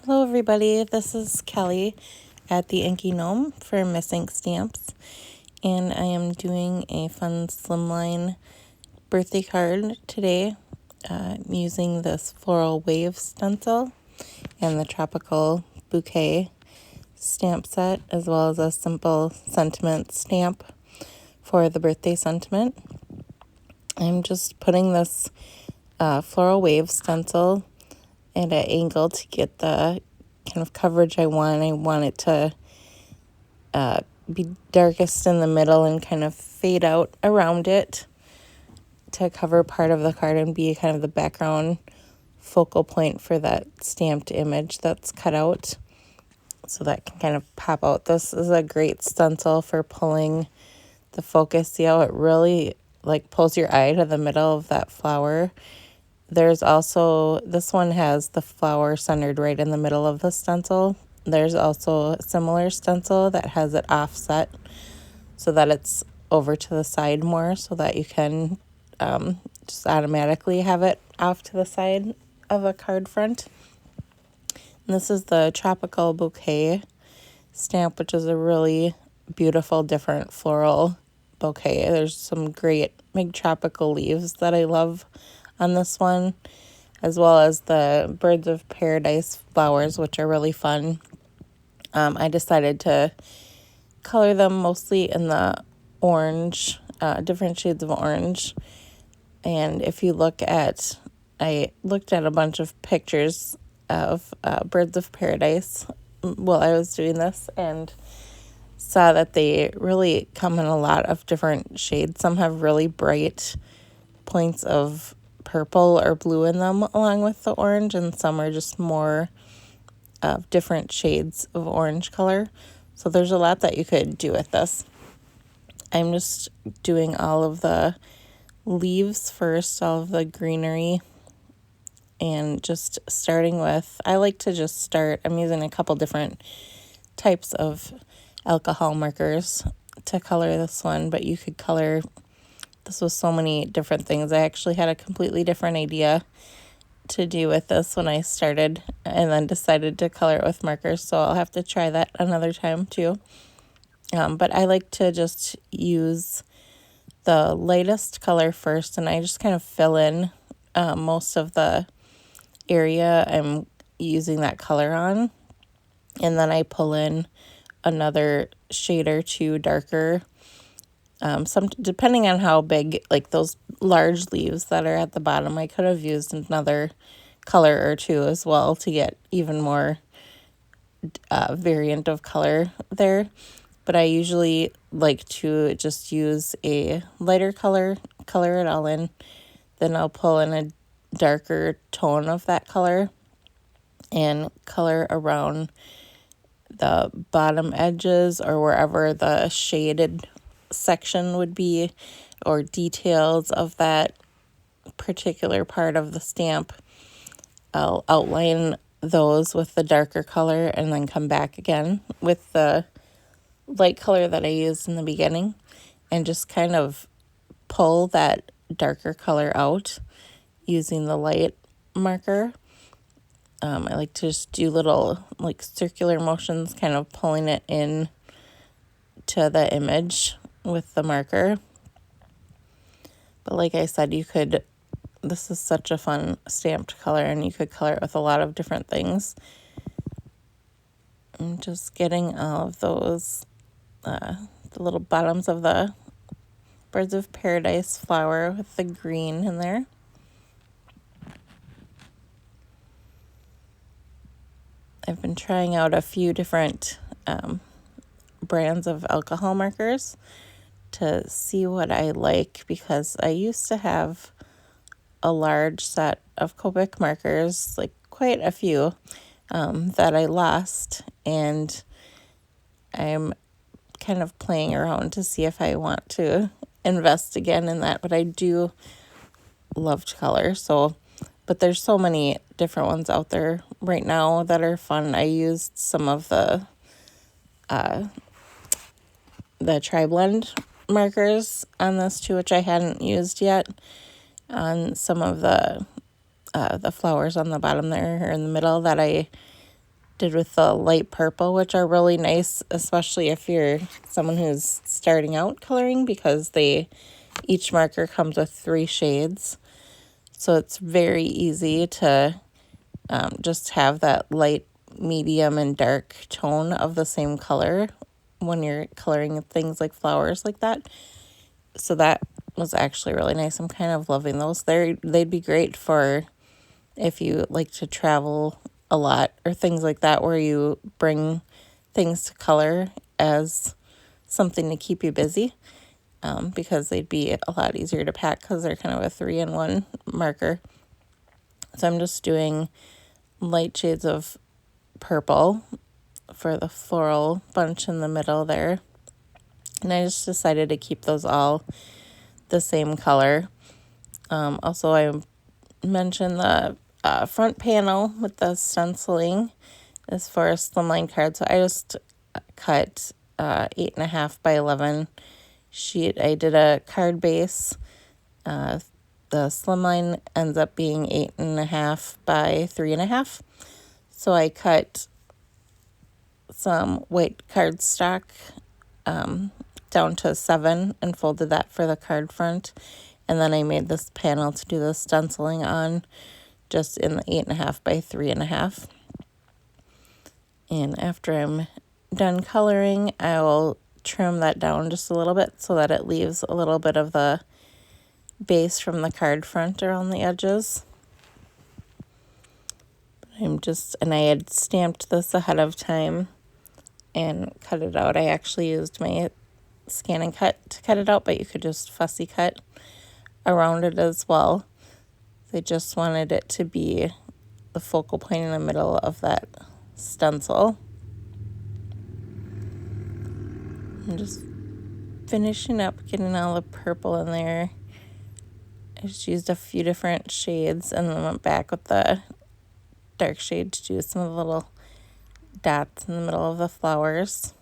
Hello everybody, this is Kelly at the Inky Gnome for MissInkStamps, and I am doing a fun slimline birthday card today using this Floral Wave stencil and the Tropical Bouquet stamp set, as well as a simple sentiment stamp for the birthday sentiment. I'm just putting this Floral Wave stencil at an angle to get the kind of coverage I want. I want it to be darkest in the middle and kind of fade out around it to cover part of the card and be kind of the background focal point for that stamped image that's cut out, so that can kind of pop out. This is a great stencil for pulling the focus. See how it really pulls your eye to the middle of that flower. There's also, this one has the flower centered right in the middle of the stencil. There's also a similar stencil that has it offset so that it's over to the side more, so that you can just automatically have it off to the side of a card front. And this is the Tropical Bouquet stamp, which is a really beautiful, different floral bouquet. There's some great big tropical leaves that I love on this one, as well as the Birds of Paradise flowers, which are really fun. I decided to color them mostly in the orange, different shades of orange. And if you look at, I looked at a bunch of pictures of Birds of Paradise while I was doing this, and saw that they really come in a lot of different shades. Some have really bright points of purple or blue in them along with the orange, and some are just more of different shades of orange color. So there's a lot that you could do with this. I'm just doing all of the leaves first, all of the greenery, and just starting with, I like to just start, I'm using a couple different types of alcohol markers to color this one, but you could color this with so many different things. I actually had a completely different idea to do with this when I started, and then decided to color it with markers, so I'll have to try that another time too. But I like to just use the lightest color first, and I just kind of fill in most of the area I'm using that color on, and then I pull in another shade or two darker. Some depending on how big, like those large leaves that are at the bottom, I could have used another color or two as well to get even more variant of color there. But I usually like to just use a lighter color it all in. Then I'll pull in a darker tone of that color and color around the bottom edges or wherever the shaded section would be, or details of that particular part of the stamp. I'll outline those with the darker color and then come back again with the light color that I used in the beginning, and just kind of pull that darker color out using the light marker. I like to just do little circular motions, kind of pulling it in to the image with the marker. But like I said, this is such a fun stamp to color, and you could color it with a lot of different things. I'm just getting all of those, the little bottoms of the Birds of Paradise flower with the green in there. I've been trying out a few different brands of alcohol markers to see what I like, because I used to have a large set of Copic markers, quite a few, that I lost, and I'm kind of playing around to see if I want to invest again in that. But I do love to color, but there's so many different ones out there right now that are fun. I used some of the tri-blend markers on this too, which I hadn't used yet, on some of the flowers on the bottom there or in the middle that I did with the light purple, which are really nice, especially if you're someone who's starting out coloring, because each marker comes with 3 shades. So it's very easy to just have that light, medium, and dark tone of the same color when you're coloring things like flowers like that. So that was actually really nice. I'm kind of loving those. They'd be great for if you like to travel a lot or things like that, where you bring things to color as something to keep you busy, because they'd be a lot easier to pack because they're kind of a 3-in-1 marker. So I'm just doing light shades of purple for the floral bunch in the middle there. And I just decided to keep those all the same color. Also, I mentioned the front panel with the stenciling is for a slimline card. So I just cut 8.5 by 11 sheet. I did a card base. The slimline ends up being 8.5 by 3.5. So I cut some white cardstock down to 7 and folded that for the card front. And then I made this panel to do the stenciling on, just in the 8.5 by 3.5. And after I'm done coloring, I will trim that down just a little bit so that it leaves a little bit of the base from the card front around the edges. And I had stamped this ahead of time and cut it out. I actually used my scan and cut to cut it out, but you could just fussy cut around it as well. I just wanted it to be the focal point in the middle of that stencil. I'm just finishing up getting all the purple in there. I just used a few different shades and then went back with the dark shade to do some of the little dots in the middle of the flowers.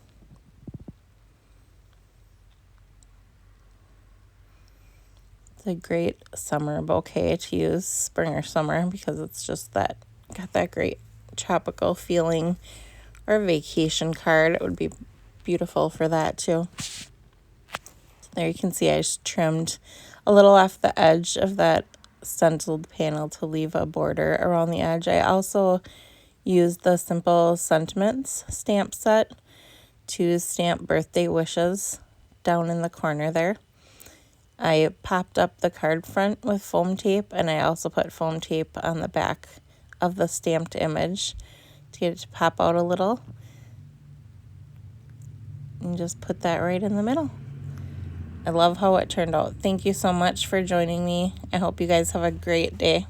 It's a great summer bouquet to use, spring or summer, because it's just got that great tropical feeling. Or vacation card, it would be beautiful for that too. So there you can see I just trimmed a little off the edge of that stenciled panel to leave a border around the edge. I also used the Simple Sentiments stamp set to stamp birthday wishes down in the corner there. I popped up the card front with foam tape, and I also put foam tape on the back of the stamped image to get it to pop out a little. And just put that right in the middle. I love how it turned out. Thank you so much for joining me. I hope you guys have a great day.